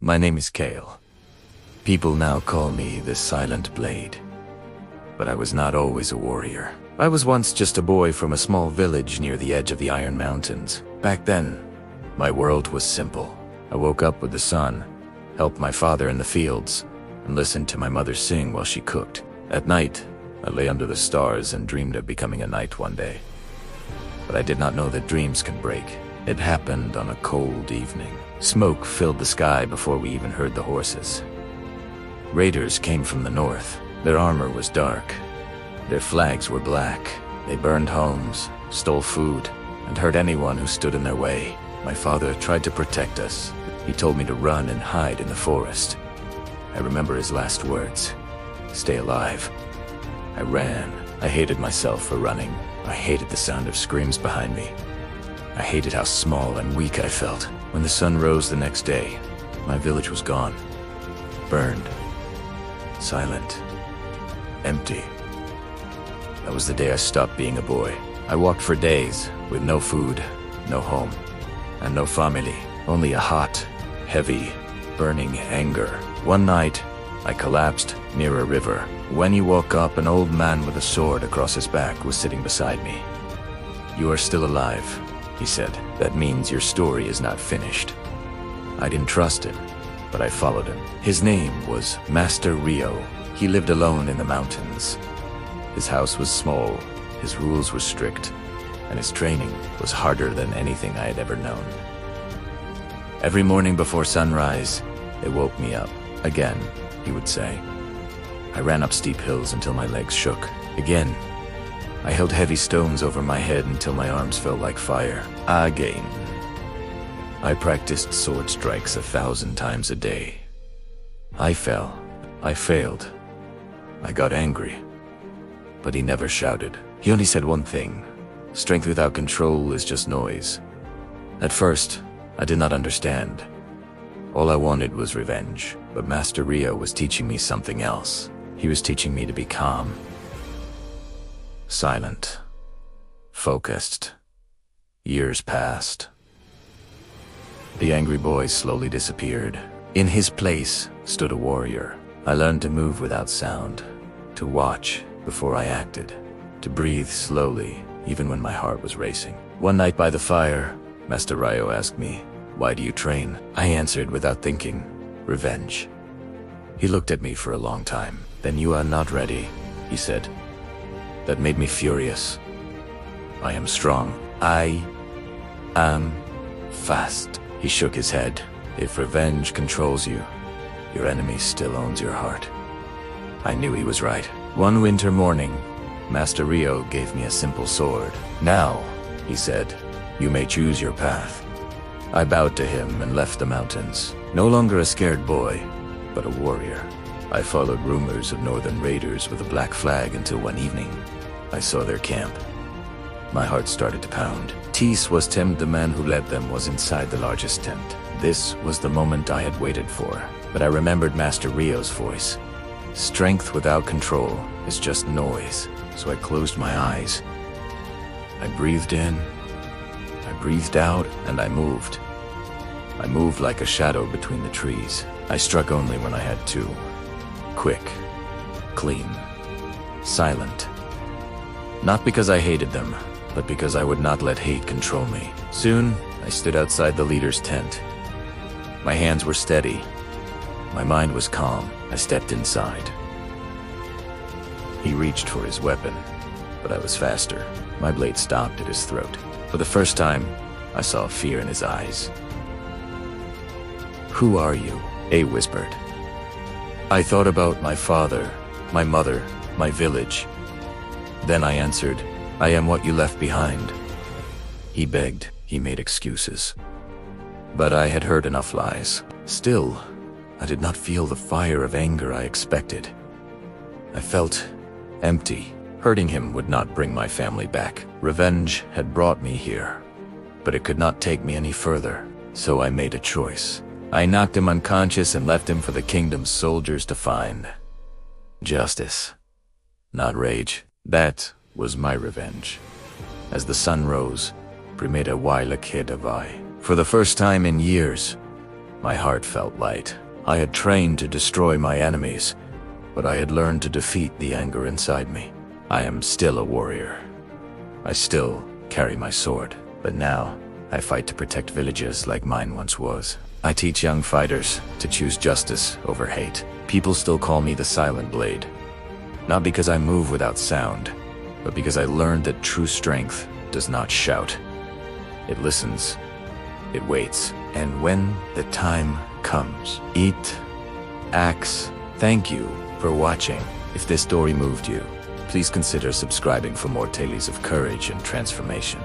My name is Kale. People now call me the Silent Blade. But I was not always a warrior. I was once just a boy from a small village near the edge of the Iron Mountains. Back then, my world was simple. I woke up with the sun, helped my father in the fields, and listened to my mother sing while she cooked. At night, I lay under the stars and dreamed of becoming a knight one day. But I did not know that dreams can break. It happened on a cold evening. Smoke filled the sky before we even heard the horses. Raiders came from the north. Their armor was dark. Their flags were black. They burned homes, stole food, and hurt anyone who stood in their way. My father tried to protect us. He told me to run and hide in the forest. I remember his last words, "Stay alive." I ran. I hated myself for running. I hated the sound of screams behind me. I hated how small and weak I felt. When the sun rose the next day, my village was gone. Burned. Silent. Empty. That was the day I stopped being a boy. I walked for days with no food, no home, and no family. Only a hot, heavy, burning anger. One night, I collapsed near a river. When he woke up, an old man with a sword across his back was sitting beside me. "You are still alive," he said. "That means your story is not finished." I didn't trust him, but I followed him. His name was Master Rio. He lived alone in the mountains. His house was small, his rules were strict, and his training was harder than anything I had ever known. Every morning before sunrise, they woke me up. Again, he would say. I ran up steep hills until my legs shook. Again, I held heavy stones over my head until my arms felt like fire. Again. I practiced sword strikes 1,000 times a day. I fell. I failed. I got angry. But he never shouted. He only said one thing. Strength without control is just noise. At first, I did not understand. All I wanted was revenge. But Master Rio was teaching me something else. He was teaching me to be calm. Silent. Focused. Years passed. The angry boy slowly disappeared. In his place stood a warrior. I learned to move without sound, to watch before I acted, to breathe slowly even when my heart was racing. One night by the fire, Master Rio asked me, "Why do you train?" I answered without thinking, "Revenge." He looked at me for a long time. "Then you are not ready," he said. That made me furious. "I am strong. I am fast." He shook his head. "If revenge controls you, your enemy still owns your heart." I knew he was right. One winter morning, Master Rio gave me a simple sword. "Now," he said, "you may choose your path." I bowed to him and left the mountains. No longer a scared boy, but a warrior. I followed rumors of northern raiders with a black flag until one evening, I saw their camp. My heart started to pound. Tis was Tim, the man who led them, was inside the largest tent. This was the moment I had waited for, but I remembered Master Rio's voice. Strength without control is just noise, so I closed my eyes. I breathed in, I breathed out, and I moved. I moved like a shadow between the trees. I struck only when I had to. Quick, clean, silent. Not because I hated them, but because I would not let hate control me. Soon, I stood outside the leader's tent. My hands were steady. My mind was calm. I stepped inside. He reached for his weapon, but I was faster. My blade stopped at his throat. For the first time, I saw fear in his eyes. "Who are you?" A whispered. I thought about my father, my mother, my village. Then I answered, "I am what you left behind." He begged, he made excuses. But I had heard enough lies. Still, I did not feel the fire of anger I expected. I felt empty. Hurting him would not bring my family back. Revenge had brought me here, but it could not take me any further. So I made a choice. I knocked him unconscious and left him for the kingdom's soldiers to find. Justice, not rage. That was my revenge. As the sun rose, Primera Waila Kedavai. For the first time in years, My heart felt light. I had trained to destroy my enemies, but I had learned to defeat the anger inside me. I am still a warrior. I still carry my sword, but now I fight to protect villages like mine once was. I teach young fighters to choose justice over hate. People still call me the Silent Blade. Not because I move without sound, but because I learned that true strength does not shout. It listens, it waits, and when the time comes, eat, axe. Thank you for watching. If this story moved you, please consider subscribing for more tales of courage and transformation.